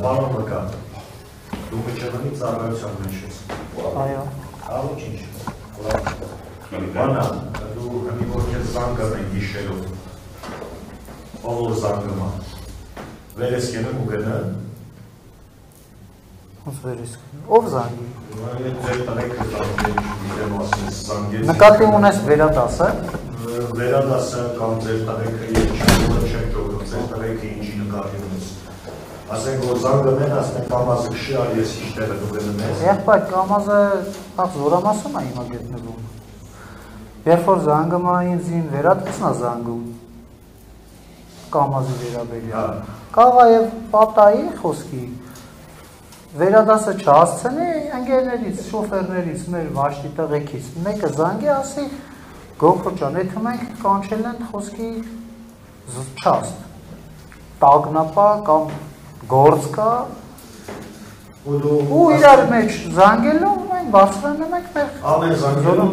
Պարոն վկա, դու մջեղնի ծառայության մեջ ես։ Այո։ Աղոչ ինչ։ Բանա, դու հնի որ կեզ զանգում են գիշերով։ Ով որ զանգում է։ Վերես կենում ու գնը։ Ով զանգի։ Ձեր տնեքը նկատի ունես վերադասը։ Վերադասը կամ ձեր տնեքը երկշորը չեք ճոգում, ձեր տնեքը ինչի նկատի ունես։ Ասենք որ զանգում են, ասենք կամազը կշի ալ ես իշտերը դու գնում ես։ Եղբայր կամազը զորամասում է հիմա գետնվում։ Երբ որ զանգում է ինձին վերադասն է զանգում կամազի վերաբերյալ։ Կարող է եւ պատայի խոսքի վերադասը չհասցնի ընկերներից, շոֆերներից, մեր վաշտի տղեկից մեկը զանգի ասի Գոհր ջան, եթե մենք կանչել են խոսքի չաստ, տագնապա կամ գործ կա ու իրար մեջ զանգելու մենք բարձրանում ենք մեր ամեն զանգելում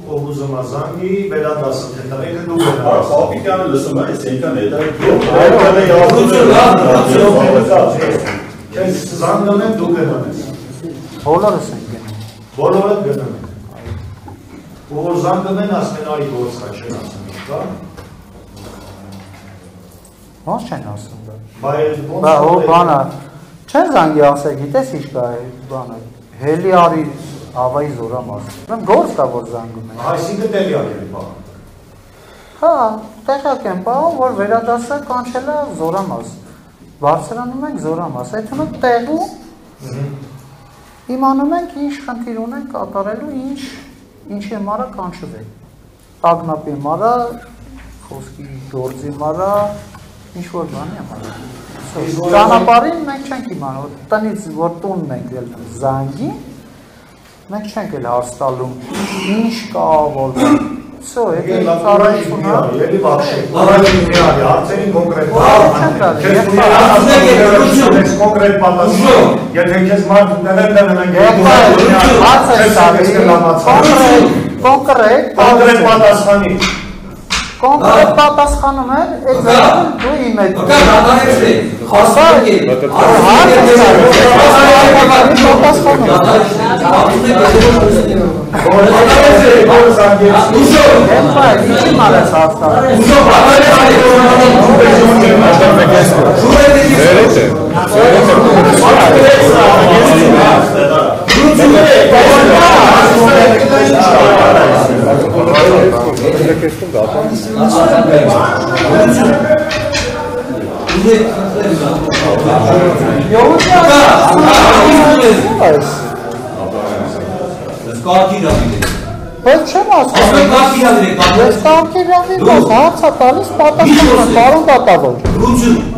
ով ուզում է զանգի, վերադասը թե տնեքը դու գնաս։ Պապիկյանը լսում է, այս ենքան հետ Քեզ զանգում են դու գնում ես։ Բոլորս ենք գնում։ Բոլորը գնում են։ Ու որ զանգում են ասեն արի գործ կա չեն ասում, կա։ Ոնց չեն ասում դա։ Բա հո բանա չեն զանգի ասել, գիտես ինչ կա բանը։ Հելի արի ավայի զորամաս։ Դեմ գործ կա որ զանգում են։ Այսինքն տեղյակ են բա։ Հա, տեղյակ են բաղում, որ վերադասը կանչել է զորամաս։ Բարձրանում ենք զորամաս, այդտեղ տեղում իմանում ենք ինչ խնդիր ունենք կատարելու, ինչի մարա կանչվել։ Տագնապի մարա, խոսքի գործի մարա, ինչ որ բանի մարա։ Ճանապարհին մենք չենք իմանում, տնից որ տունն ենք ել զանգի, մենք չենք ել հարց տալու, ինչ կա որ Всё, это ծառայությունն է։ Ելի բախշի։ Հարցերին կոնկրետ կոնկրետ պատասխան։ Եթե քեզ մարդ ուտել կոնկրետ պատասխանի։ Կոնկրետ պատասխանում են, այդ դու իմ հետ։ Բայց չեմ ասում, ես կարգի ռավի դոս հարցա տալիս պատասխանում, պարոն դատավոր։